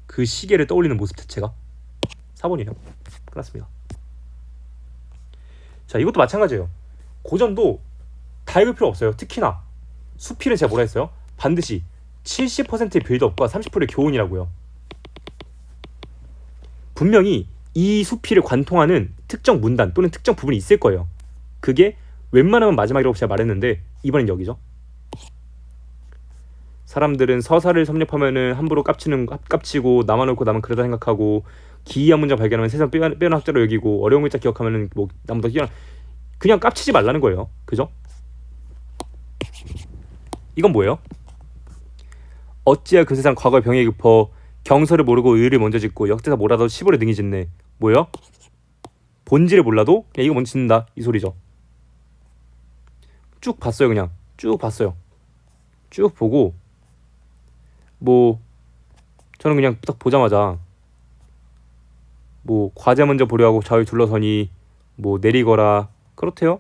그 시계를 떠올리는 모습 자체가. 4번이에요. 끝났습니다. 자, 이것도 마찬가지예요. 고전도 다 읽을 필요 없어요. 특히나 수필은 제가 뭐라 했어요? 반드시 70%의 빌드업과 30%의 교훈이라고요. 분명히 이 수필을 관통하는 특정 문단 또는 특정 부분이 있을 거예요. 그게 웬만하면 마지막이라고 제가 말했는데 이번엔 여기죠. 사람들은 서사를 섭렵하면은 함부로 깝치고 남아놓고 남은 그러다 생각하고 기이한 문장 발견하면 세상 빼어난 학자로 여기고 어려운 글자 기억하면은 뭐 남보다 뛰어난 그냥 깝치지 말라는 거예요. 그죠? 이건 뭐예요? 어찌야 그 세상 과거의 병에 급어 경서를 모르고 의를 먼저 짓고 역대사 몰라도 시보를 능히 짓네. 뭐예요? 본질을 몰라도 그냥 이거 먼저 짓는다 이 소리죠. 쭉 봤어요. 그냥 쭉 봤어요. 쭉 보고 뭐 저는 그냥 딱 보자마자 뭐 과제 먼저 보려 하고 좌우 둘러서니 뭐 내리거라 그렇대요.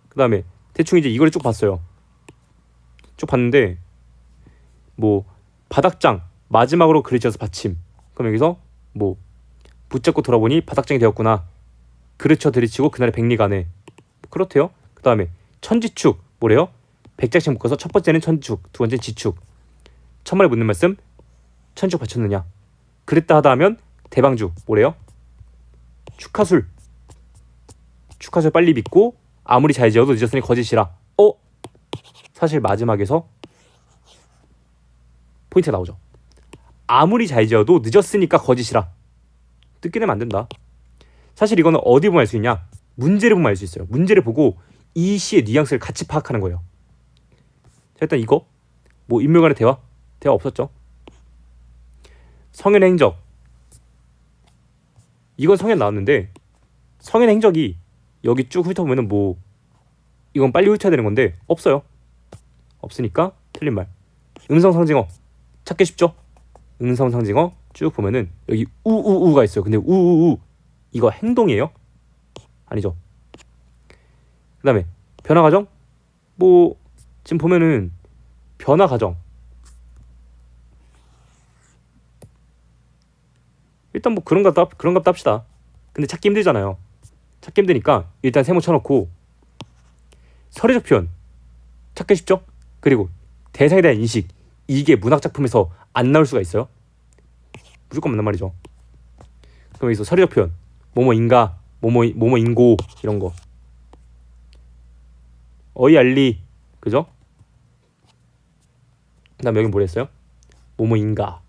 그 다음에 대충 이제 이거를 쭉 봤어요. 쭉 봤는데 뭐 바닥장 마지막으로 그려져서 받침. 그럼 여기서 뭐 붙잡고 돌아보니 바닥장이 되었구나. 그르쳐 들이치고 그날의 백리간에 그렇대요. 그 다음에 천지축 뭐래요? 100장씩 묶어서 첫 번째는 천지축, 두 번째는 지축. 천만에 묻는 말씀 천지축 바쳤느냐. 그랬다 하다 하면 대방주 뭐래요? 축하술 빨리 믿고 아무리 잘 지어도 늦었으니 거짓이라. 사실 마지막에서 포인트가 나오죠. 아무리 잘 지어도 늦었으니까 거짓이라. 뜯게 되면 안 된다. 사실 이거는 어디 보면 알 수 있냐? 문제를 보면 알 수 있어요. 문제를 보고 이 시의 뉘앙스를 같이 파악하는 거예요. 자, 일단 이거 뭐 인물 간의 대화 없었죠. 성현의 행적 이건 성현 나왔는데 성현의 행적이 여기 쭉 훑어보면은 뭐 이건 빨리 훑어야 되는 건데 없어요. 없으니까 틀린 말. 음성상징어 찾기 쉽죠? 음성상징어 쭉 보면은 여기 우우우가 있어요. 근데 우우우 이거 행동이에요? 아니죠. 그 다음에 변화과정 뭐 지금 보면은 변화과정 일단 뭐 그런 값도 합시다. 근데 찾기 힘들잖아요. 찾기 힘드니까 일단 세모 쳐놓고 서류적 표현 찾기 쉽죠? 그리고 대상에 대한 인식 이게 문학작품에서 안 나올 수가 있어요? 무조건 맞는 말이죠. 그럼 여기서 서류적 표현 뭐뭐인가 뭐뭐인고 이런 거 어이알리 그죠? 그 다음에 여기 뭐라 했어요? 뭐뭐인가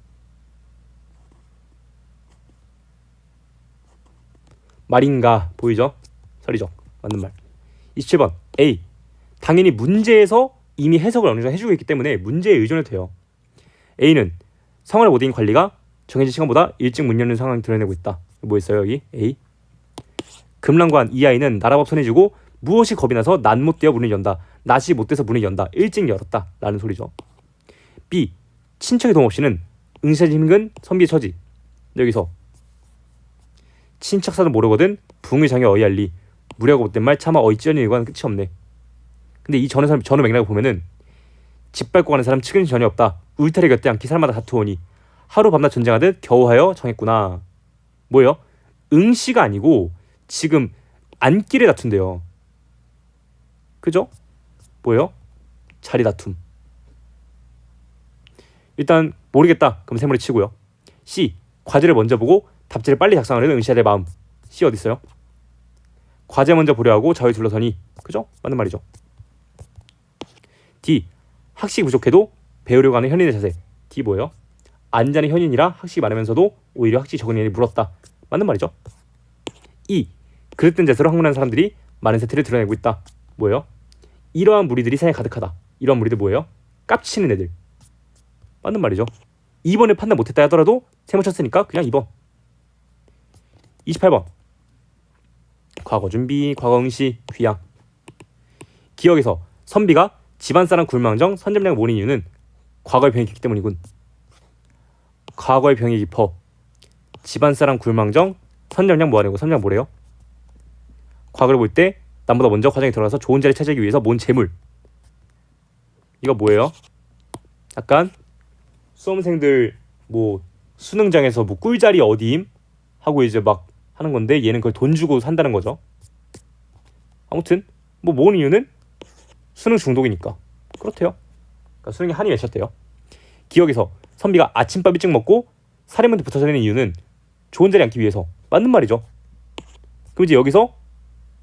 말인가 보이죠? 서리적 맞는 말. 27번 A 당연히 문제에서 이미 해석을 어느 정도 해주고 있기 때문에 문제에 의존해도 돼요. A는 성을 못 이긴 관리가 정해진 시간보다 일찍 문 여는 상황을 드러내고 있다. 뭐 있어요 여기? A 금랑관 이 아이는 나라밥 손해주고 무엇이 겁이 나서 낫 못 되어 문을 연다. 낫이 못 돼서 문을 연다. 일찍 열었다 라는 소리죠. B 친척의 도움 없이는 응시하지 힘든 선비의 처지. 여기서 친척사도 모르거든 붕의 장에 어이알리 무례하고 못된 말 차마 어이 찌르는 일과는 끝이 없네. 근데 이 전후 맥락을 보면은 집 밟고 가는 사람 측은이 전혀 없다. 울타리 곁에 앉기 사람마다 다투오니 하루 밤낮 전쟁하듯 겨우하여 정했구나. 뭐예요? 응시가 아니고 지금 앉기를 다툰대요. 그죠? 뭐예요? 자리 다툼. 일단 모르겠다. 그럼 세모를 치고요. C 과제를 먼저 보고 답지를 빨리 작성하려는 응시해야 될 마음. C 어디 있어요? 과제 먼저 보려 하고 좌우 둘러서니. 그죠? 맞는 말이죠. D 학식이 부족해도 배우려고 하는 현인의 자세. D 뭐예요? 안자는 현인이라 학식이 많으면서도 오히려 학식이 적은 일이 물었다. 맞는 말이죠. E 그릇된 자세로 학문하는 사람들이 많은 세태를 드러내고 있다. 뭐예요? 이러한 무리들이 세상에 가득하다. 이러한 무리들 뭐예요? 깝치는 애들. 맞는 말이죠. 2번을 판단 못했다 하더라도 세모 쳤으니까 그냥 2번. 28번 과거 준비, 과거 응시, 귀양. 기억에서 선비가 집안사람 굴망정 선점량을 모르는 이유는 과거의 병이 깊기 때문이군. 과거의 병이 깊어 집안사람 굴망정 선점량 뭐하냐고. 선점량 뭐래요? 과거를 볼 때 남보다 먼저 과정에 들어가서 좋은 자리 차지하기 위해서 모은 재물. 이거 뭐예요? 약간 수험생들 뭐 수능장에서 뭐 꿀자리 어디임? 하고 이제 막 하는 건데 얘는 그걸 돈 주고 산다는 거죠. 아무튼 뭐 모은 이유는 수능 중독이니까. 그렇대요. 그러니까 수능에 한이 맺혔대요. 기억에서 선비가 아침밥 일찍 먹고 사림한테 붙어 다니는 이유는 좋은 자리에 앉기 위해서. 맞는 말이죠. 그럼 이제 여기서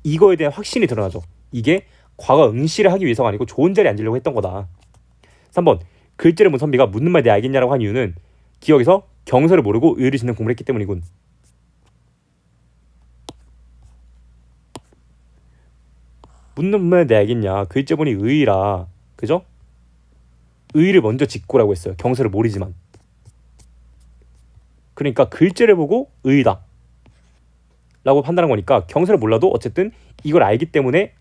이거에 대한 확신이 드러나죠. 이게 과거 응시를 하기 위해서가 아니고 좋은 자리에 앉으려고 했던 거다. 3번 글자를 본 선비가 묻는 말 내 알겠냐라고 한 이유는 기억에서 경서를 모르고 의를 짓는 공부를 했기 때문이군. 묻는 말 내 알겠냐. 글자 보니 의라. 그죠? 의를 먼저 짓고라고 했어요. 경서를 모르지만. 그러니까 글자를 보고 의다 라고 판단한 거니까 경서를 몰라도 어쨌든 이걸 알기 때문에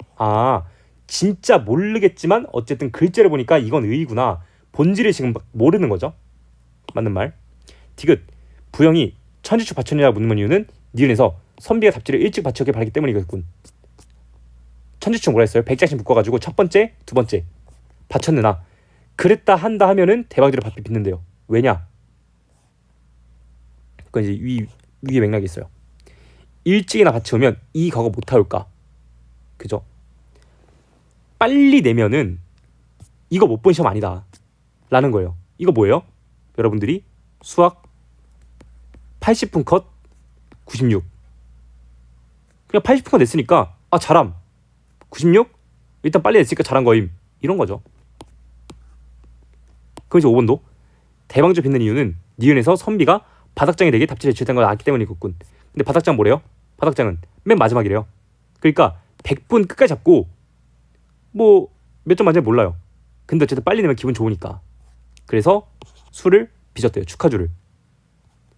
진짜 모르겠지만 어쨌든 글자를 보니까 이건 의구나. 본질을 지금 모르는 거죠. 맞는 말. 디귿 부영이 천지축 받쳤느냐 묻는 이유는 니은에서 선비가 답지를 일찍 받쳤길 바랐기 때문이겠군. 천지축 뭐라 했어요? 백자신 묶어가지고 첫 번째, 두 번째 받쳤느나 그랬다 한다 하면은 대박지를 받기 빚는데요. 왜냐? 그건 이제 위에 맥락이 있어요. 일찍이나 같이 오면 이 과거 못하올까? 그죠? 빨리 내면은 이거 못 본 시험 아니다 라는 거예요. 이거 뭐예요? 여러분들이 수학 80분 컷 96 그냥 80분 컷 냈으니까 잘함 96? 일단 빨리 냈으니까 잘한 거임 이런 거죠. 그럼 이제 5번도 대방조 빚는 이유는 니은에서 선비가 바닥장이 되게 답지를 제출된 걸 알기 때문이겠군. 근데 바닥장 뭐래요? 바닥장은 맨 마지막이래요. 그러니까 100분 끝까지 잡고 뭐 몇 점 맞으면 몰라요. 근데 어쨌든 빨리 내면 기분 좋으니까. 그래서 수를 빚었대요. 축하주를.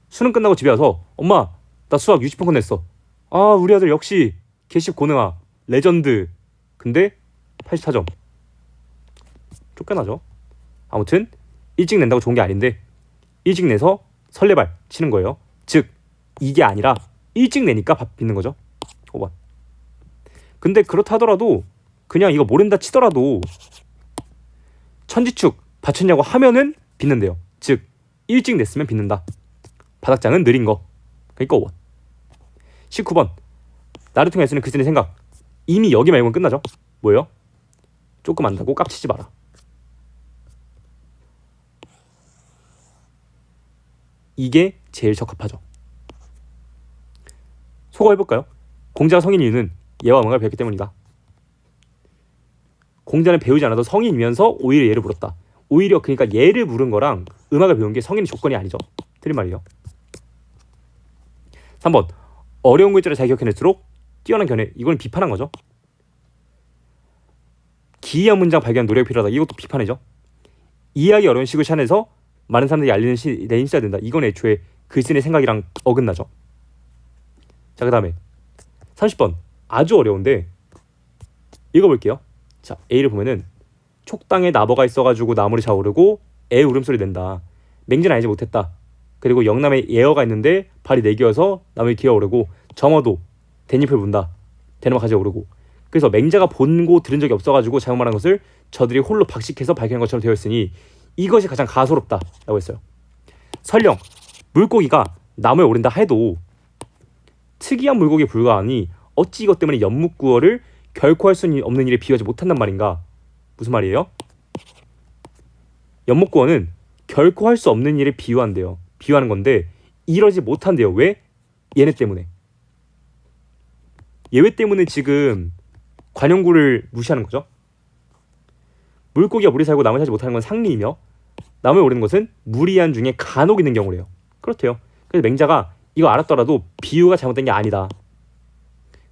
수능 끝나고 집에 와서 엄마 나 수학 60분 냈어. 우리 아들 역시 개씹 고능아 레전드. 근데 84점. 쫓겨나죠. 아무튼 일찍 낸다고 좋은 게 아닌데 일찍 내서 설레발 치는 거예요. 즉 이게 아니라 일찍 내니까 밥 빚는 거죠. 5번. 근데 그렇다 하더라도 그냥 이거 모른다 치더라도 천지축 받쳤냐고 하면은 빚는데요. 즉 일찍 냈으면 빚는다. 바닥장은 느린 거. 그러니까 5번. 19번 나를 통해 쓰는 글쓴이 생각. 이미 여기 말고는 끝나죠. 뭐예요? 조금 안다고 깝치지 마라. 이게 제일 적합하죠. 소거해볼까요? 공자가 성인 이유는 예와 음악을 배웠기 때문이다. 공자는 배우지 않아도 성인이면서 오히려 예를 물었다. 오히려 그러니까 예를 물은 거랑 음악을 배운 게 성인의 조건이 아니죠. 틀린 말이에요. 3번 어려운 글자를 잘 기억해낼수록 뛰어난 견해. 이건 비판한 거죠. 기이한 문장 발견 노력이 필요하다. 이것도 비판이죠. 이해하기 어려운 식을 찾아내서 많은 사람들이 알리는 시대에 힘써야 된다. 이건 애초에 글쓴이의 생각이랑 어긋나죠. 자, 그 다음에 30번 아주 어려운데 읽어볼게요. 자, A를 보면은 촉당에 나버가 있어가지고 나물이 차오르고 애 울음소리 낸다. 맹지는 알지 못했다. 그리고 영남에 예어가 있는데 발이 내기어서 나무에 기어오르고 점어도 댄잎을 문다. 대나무 가지에 오르고. 그래서 맹자가 본고 들은 적이 없어가지고 잘못 말한 것을 저들이 홀로 박식해서 밝히는 것처럼 되어 있으니 이것이 가장 가소롭다 라고 했어요. 설령 물고기가 나무에 오른다 해도 특이한 물고기에 불과하니 어찌 이것 때문에 연묵구어를 결코 할 수 없는 일에 비유하지 못한단 말인가. 무슨 말이에요? 연묵구어는 결코 할 수 없는 일에 비유한대요. 비유하는 건데 이러지 못한대요. 왜? 얘네 때문에. 얘네 때문에 지금 관용구를 무시하는 거죠. 물고기가 물에 살고 나무에 살지 못하는 건 상리이며 나무에 오르는 것은 무리한 중에 간혹 있는 경우래요. 그렇대요. 그래서 맹자가 이거 알았더라도 비유가 잘못된 게 아니다.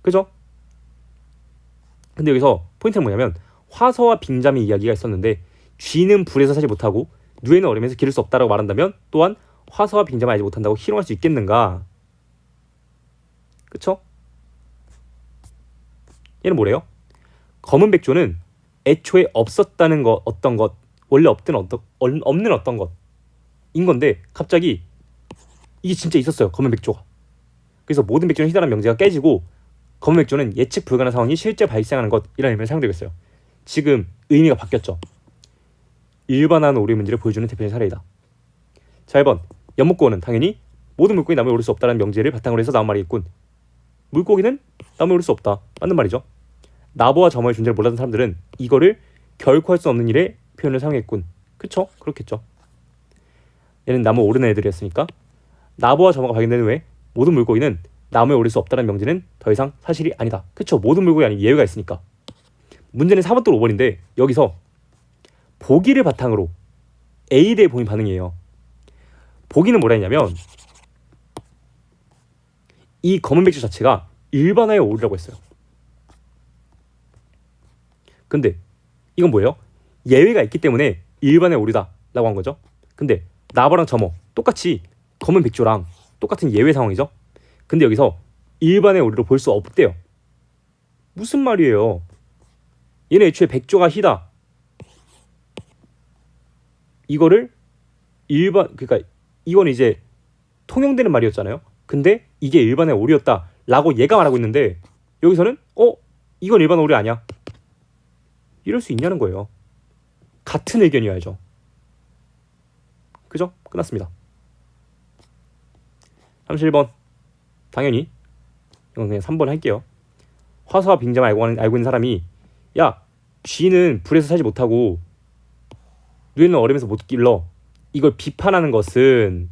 그죠? 근데 여기서 포인트는 뭐냐면 화서와 빙자미 이야기가 있었는데 쥐는 불에서 살지 못하고 누에는 얼음에서 기를 수 없다라고 말한다면 또한 화서와 빙자만 알지 못한다고 희롱할 수 있겠는가? 그쵸? 얘는 뭐래요? 검은 백조는 애초에 없었다는 것, 어떤 것, 원래 없는 어떤 것인 건데 갑자기 이게 진짜 있었어요. 검은 백조가. 그래서 모든 백조는 희다란 명제가 깨지고 검은 맥주는 예측 불가능한 상황이 실제 발생하는 것이라는 의미로 사용되고 있어요. 지금 의미가 바뀌었죠. 일반화한 오류의 문제를 보여주는 대표적인 사례이다. 자, 1번 연못고어는 당연히 모든 물고기 나무에 오를 수 없다는 명제를 바탕으로 해서 나온 말이겠군. 물고기는 나무에 오를 수 없다. 맞는 말이죠. 나보와 점어의 존재를 몰랐던 사람들은 이거를 결코 할 수 없는 일에 표현을 사용했군. 그쵸? 그렇겠죠. 얘는 나무에 오르는 애들이었으니까 나보와 점어가 발견된 후에 모든 물고기는 나무에 오를 수 없다는 명제는 더 이상 사실이 아니다. 그쵸? 모든 물고기 아닌 예외가 있으니까. 문제는 4번 또 5번인데 여기서 보기를 바탕으로 A에 대해 보인 반응이에요. 보기는 뭐라 했냐면 이 검은 맥주 자체가 일반화의 오류라고 했어요. 근데 이건 뭐예요? 예외가 있기 때문에 일반의 오류다 라고 한 거죠. 근데 나바랑 점어 똑같이 검은 백조랑 똑같은 예외 상황이죠. 근데 여기서 일반의 오류로 볼 수 없대요. 무슨 말이에요? 얘는 애초에 백조가 희다. 이거를 그러니까 이건 이제 통용되는 말이었잖아요. 근데 이게 일반의 오류였다 라고 얘가 말하고 있는데 여기서는 이건 일반 오류 아니야. 이럴 수 있냐는 거예요. 같은 의견이어야죠. 그죠? 끝났습니다. 31번 당연히 이건 그냥 3번 할게요. 화수와 빙자만 알고 있는 사람이 야 쥐는 불에서 살지 못하고 누에는 얼음에서 못 길러 이걸 비판하는 것은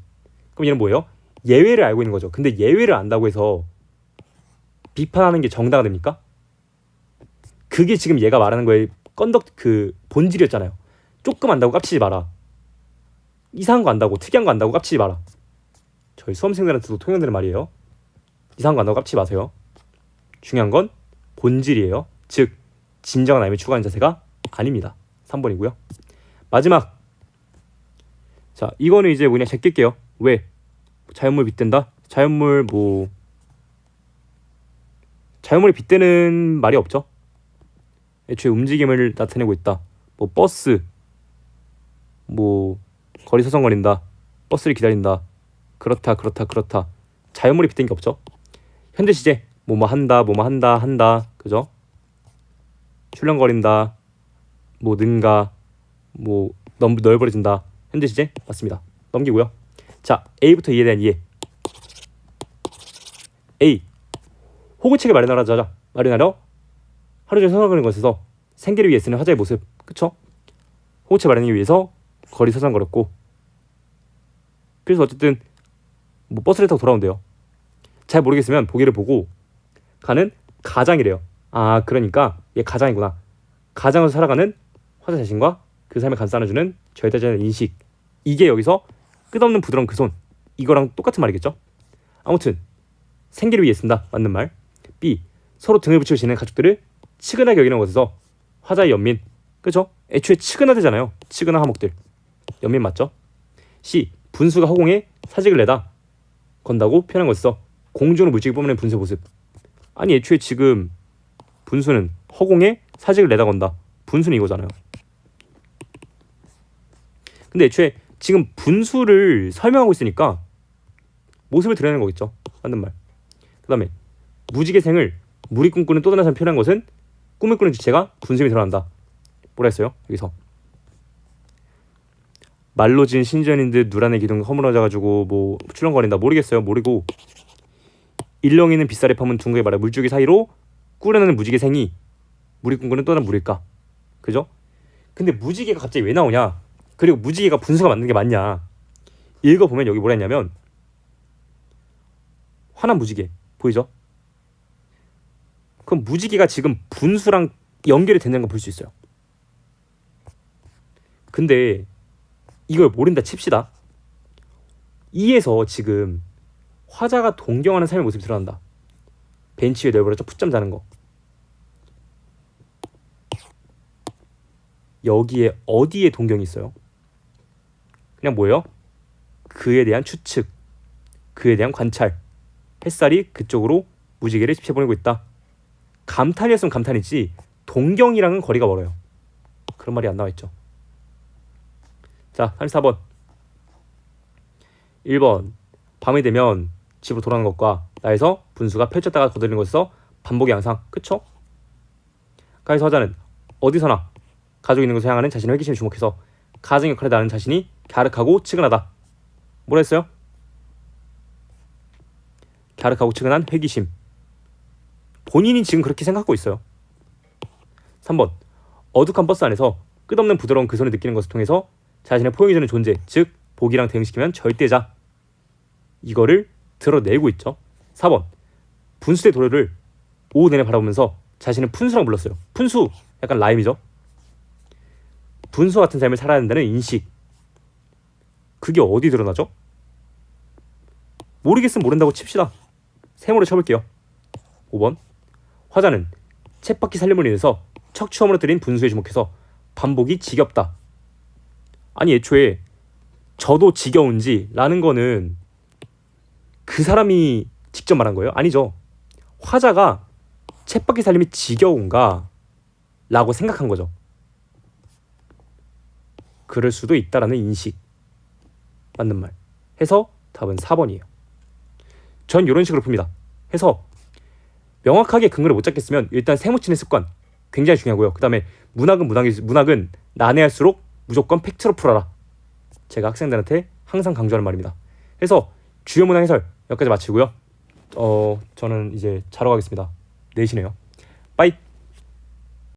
그럼 얘는 뭐예요? 예외를 알고 있는 거죠. 근데 예외를 안다고 해서 비판하는 게 정당화 됩니까? 그게 지금 얘가 말하는 거에 그 본질이었잖아요. 조금 안다고 깝치지 마라. 이상한 거 안다고 특이한 거 안다고 깝치지 마라. 저희 수험생들한테도 통용되는 말이에요. 이상한 거 안다고 깝치지 마세요. 중요한 건 본질이에요. 즉 진정한 알미 추구하는 자세가 아닙니다. 3번이고요. 마지막 자 이거는 이제 그냥 제낄게요. 왜? 자연물 빗댄다? 자연물이 빗대는 말이 없죠. 애초에 움직임을 나타내고 있다. 뭐 버스 거리 서성거린다. 버스를 기다린다. 그렇다. 자연물이 빗댄 게 없죠. 현재 시제 뭐뭐 한다. 그죠? 출렁거린다. 는가 넓어진다. 현재 시제 맞습니다. 넘기고요. 자 A부터 E에 대한 이해. A 호구책을 마련하러 하루 종일 서성거리는 것에서 생계를 위해 쓰는 화자의 모습. 그쵸? 호구책 마련하기 위해서 거리 서성거렸고 그래서 어쨌든 버스를 타고 돌아온대요. 잘 모르겠으면 보기를 보고 가는 가장이래요. 아 그러니까 얘 가장이구나. 가장으로 살아가는 화자 자신과 그 삶을 감싸주는 절대자의 인식. 이게 여기서 끝없는 부드러운 그 손. 이거랑 똑같은 말이겠죠? 아무튼 생계를 위해 쓴다. 맞는 말. B. 서로 등을 붙이고 지내는 가족들을 측은하게 여기는 것에서 화자의 연민. 그죠? 애초에 측은하대잖아요. 측은한 화목들. 연민 맞죠? C. 분수가 허공에 사직을 내다 건다고 표현한 것에서 공중으로 물질을 뿜어낸 분수의 모습. 아니 애초에 지금 분수는 허공에 사직을 내다 건다. 분수는 이거잖아요. 근데 애초에 지금 분수를 설명하고 있으니까 모습을 드러내는 거겠죠. 맞는 말. 그 다음에 무지개 생을 물이 꿈꾸는 또 다른 사람 표현한 것은 꿈을 꾸는 주체가 분수에 드러난다. 뭐라 했어요? 여기서 말로 지은 신전인 듯 누란의 기둥 허물어져가지고 출렁거린다. 모르겠어요. 모르고 일렁이는 빗살에 퍼문 둥근의 말에 물줄기 사이로 꾸려나는 무지개 생이 물이 꿈꾸는 또 다른 물일까? 그죠? 근데 무지개가 갑자기 왜 나오냐? 그리고 무지개가 분수가 맞는 게 맞냐? 읽어보면 여기 뭐라 했냐면 환한 무지개 보이죠? 그럼 무지개가 지금 분수랑 연결이 되는 거 볼 수 있어요. 근데 이걸 모른다 칩시다. 이에서 지금 화자가 동경하는 삶의 모습이 드러난다. 벤치 위에 널브러져 풋잠 자는 거. 여기에 어디에 동경이 있어요? 그냥 뭐예요? 그에 대한 추측, 그에 대한 관찰. 햇살이 그쪽으로 무지개를 집혀보내고 있다. 감탄이었으면 감탄이지 동경이랑은 거리가 멀어요. 그런 말이 안 나와있죠. 자 34번 1번 밤이 되면 집으로 돌아오는 것과 나에서 분수가 펼쳤다가 거들리는 것에서 반복의 양상. 그쵸? 가에서 화자는 어디서나 가지고 있는 것을 향하는 자신의 회기심에 주목해서 가장 역할에 나는 자신이 갸륵하고 측은하다. 뭐라 했어요? 갸륵하고 측은한 회기심. 본인이 지금 그렇게 생각하고 있어요. 3번. 어둑한 버스 안에서 끝없는 부드러운 그 손을 느끼는 것을 통해서 자신의 포용해주는 존재, 즉 복이랑 대응시키면 절대자. 이거를 드러내고 있죠. 4번. 분수대 도로를 오후 내내 바라보면서 자신은 푼수라고 불렀어요. 푼수, 약간 라임이죠. 분수 같은 삶을 살아야 한다는 인식. 그게 어디 드러나죠? 모르겠으면 모른다고 칩시다. 세모로 쳐볼게요. 5번. 화자는 쳇바퀴 살림으로 인해서 척추염으로 들인 분수에 주목해서 반복이 지겹다. 아니 애초에 저도 지겨운지 라는 거는 그 사람이 직접 말한 거예요? 아니죠. 화자가 쳇바퀴 살림이 지겨운가 라고 생각한 거죠. 그럴 수도 있다라는 인식. 맞는 말 해서 답은 4번이에요. 전 이런 식으로 풉니다. 해서 명확하게 근거를 못 잡겠으면 일단 세모치는 습관 굉장히 중요하고요. 그 다음에 문학은 난해할수록 무조건 팩트로 풀어라. 제가 학생들한테 항상 강조하는 말입니다. 해서 주요 문항 해설 여기까지 마치고요. 저는 이제 자러 가겠습니다. 4시네요. 빠이.